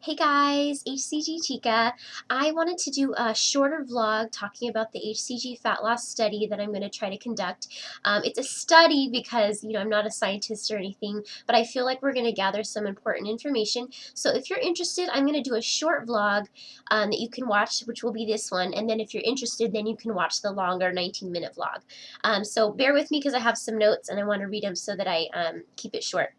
Hey guys, HCGChica. I wanted to do a shorter vlog talking about the HCG Fat Loss Study that I'm going to try to conduct. It's a study because, I'm not a scientist or anything, but I feel like we're going to gather some important information. So if you're interested, I'm going to do a short vlog that you can watch, which will be this one. And then if you're interested, then you can watch the longer 19-minute vlog. So bear with me because I have some notes and I want to read them so that I keep it short.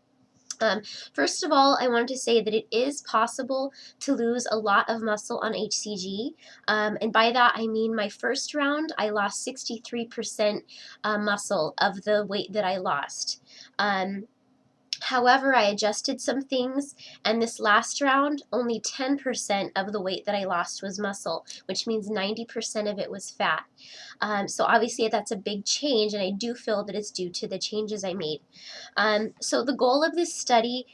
First of all, I wanted to say that it is possible to lose a lot of muscle on HCG, and by that I mean my first round I lost 63% muscle of the weight that I lost. However, I adjusted some things, and this last round, only 10% of the weight that I lost was muscle, which means 90% of it was fat. So obviously that's a big change, and I do feel that it's due to the changes I made. So the goal of this study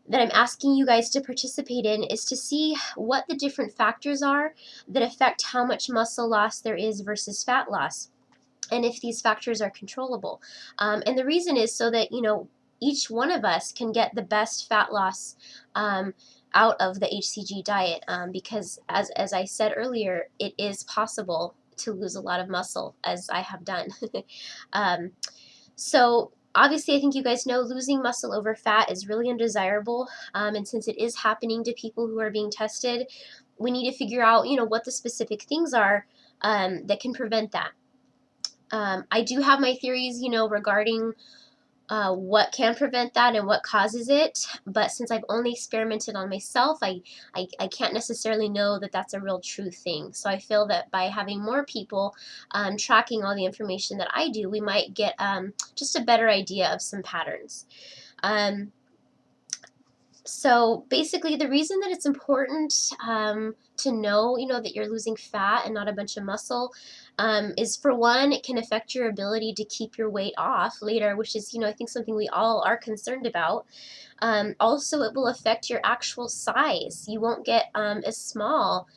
that I'm asking you guys to participate in is to see what the different factors are that affect how much muscle loss there is versus fat loss, and if these factors are controllable. And the reason is so that, each one of us can get the best fat loss out of the HCG diet, because as I said earlier, it is possible to lose a lot of muscle, as I have done. So obviously, I think you guys know losing muscle over fat is really undesirable, and since it is happening to people who are being tested, we need to figure out, what the specific things are that can prevent that. I do have my theories, regarding what can prevent that and what causes it, but since I've only experimented on myself, I can't necessarily know that that's a real true thing. So I feel that by having more people tracking all the information that I do, we might get just a better idea of some patterns. So basically, the reason that it's important to know, that you're losing fat and not a bunch of muscle is, for one, it can affect your ability to keep your weight off later, which is, I think something we all are concerned about. Also, it will affect your actual size. You won't get as small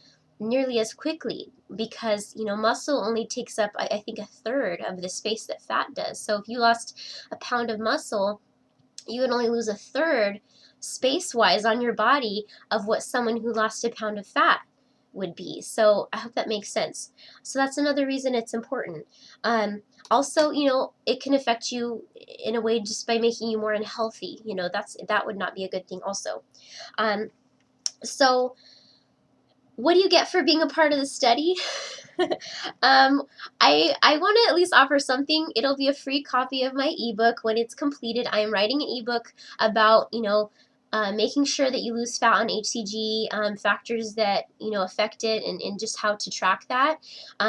nearly as quickly because, muscle only takes up, I think, a third of the space that fat does. So if you lost a pound of muscle, you would only lose a third space-wise on your body of what someone who lost a pound of fat would be. So I hope that makes sense. So that's another reason it's important. Also, it can affect you in a way just by making you more unhealthy. That would not be a good thing also. So what do you get for being a part of the study? I want to at least offer something. It'll be a free copy of my ebook when it's completed. I am writing an ebook about, making sure that you lose fat on HCG, factors that, affect it, and just how to track that,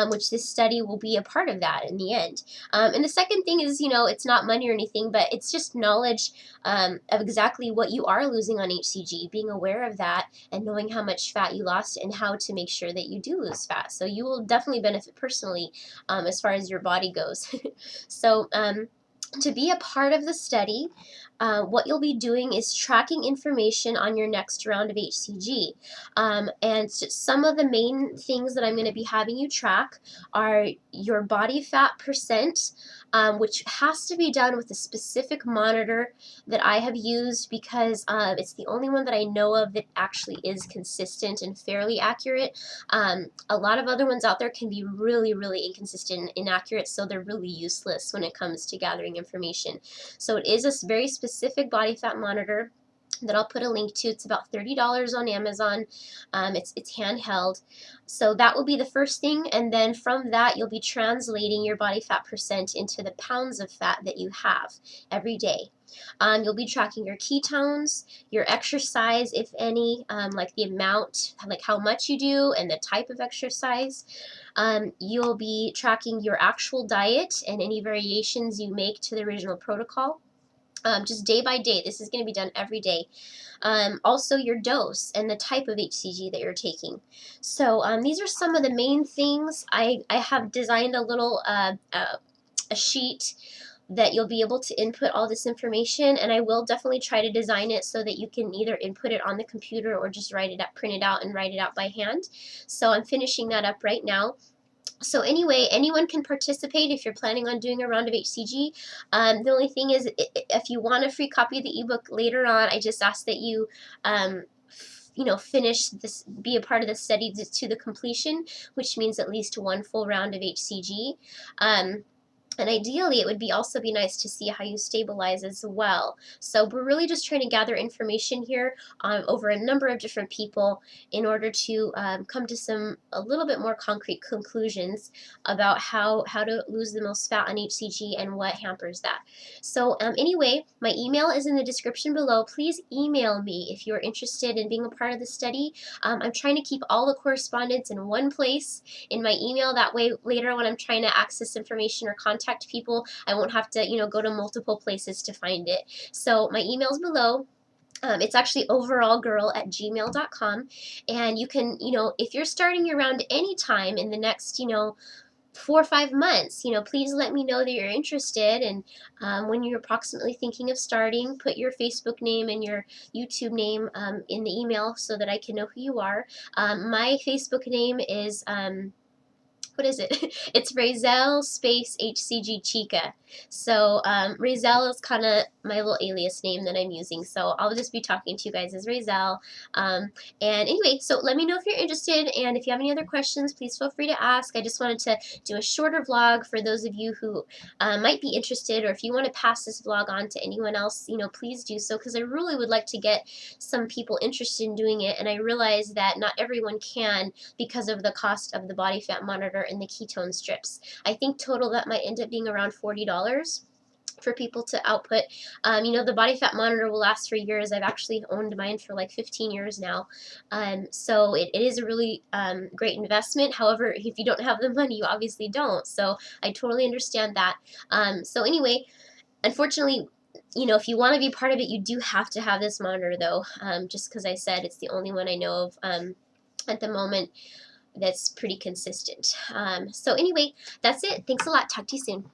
which this study will be a part of that in the end. And the second thing is, it's not money or anything, but it's just knowledge of exactly what you are losing on HCG, being aware of that, and knowing how much fat you lost and how to make sure that you do lose fat. So you will definitely benefit personally as far as your body goes. So to be a part of the study, what you'll be doing is tracking information on your next round of HCG. And some of the main things that I'm going to be having you track are your body fat percent, which has to be done with a specific monitor that I have used because it's the only one that I know of that actually is consistent and fairly accurate. A lot of other ones out there can be really, really inconsistent and inaccurate, so they're really useless when it comes to gathering information. So it is a very specific body fat monitor that I'll put a link to. It's about $30 on Amazon. It's handheld. So that will be the first thing, and then from that you'll be translating your body fat percent into the pounds of fat that you have every day. You'll be tracking your ketones, your exercise, if any, like the amount, like how much you do and the type of exercise. You'll be tracking your actual diet and any variations you make to the original protocol. Just day by day. This is going to be done every day. Also your dose and the type of HCG that you're taking. So these are some of the main things. I have designed a little a sheet that you'll be able to input all this information, and I will definitely try to design it so that you can either input it on the computer or just write it up, print it out, and write it out by hand. So I'm finishing that up right now. So anyway, anyone can participate if you're planning on doing a round of HCG. The only thing is, if you want a free copy of the ebook later on, I just ask that you finish this, be a part of the study to the completion, which means at least one full round of HCG. And ideally, it would also be nice to see how you stabilize as well. So we're really just trying to gather information here over a number of different people in order to come to a little bit more concrete conclusions about how to lose the most fat on HCG and what hampers that. So anyway, my email is in the description below. Please email me if you're interested in being a part of the study. I'm trying to keep all the correspondence in one place in my email. That way, later when I'm trying to access information or contact people, I won't have to, go to multiple places to find it. So my email's below. It's actually overallgirl@gmail.com, and you can, if you're starting around any time in the next, 4 or 5 months, please let me know that you're interested. And when you're approximately thinking of starting, put your Facebook name and your YouTube name in the email so that I can know who you are. My Facebook name is what is it? It's Razel space HCGChica. So Razel is kind of my little alias name that I'm using. So I'll just be talking to you guys as Razel. And anyway, so let me know if you're interested, and if you have any other questions, please feel free to ask. I just wanted to do a shorter vlog for those of you who might be interested, or if you want to pass this vlog on to anyone else, please do so, because I really would like to get some people interested in doing it, and I realize that not everyone can because of the cost of the body fat monitor and the ketone strips. I think total that might end up being around $40 for people to output. The body fat monitor will last for years. I've actually owned mine for like 15 years now. So it is a really great investment. However, if you don't have the money, you obviously don't. So I totally understand that. So anyway, unfortunately, if you want to be part of it, you do have to have this monitor though, just because I said it's the only one I know of at the moment that's pretty consistent. So anyway, that's it. Thanks a lot. Talk to you soon.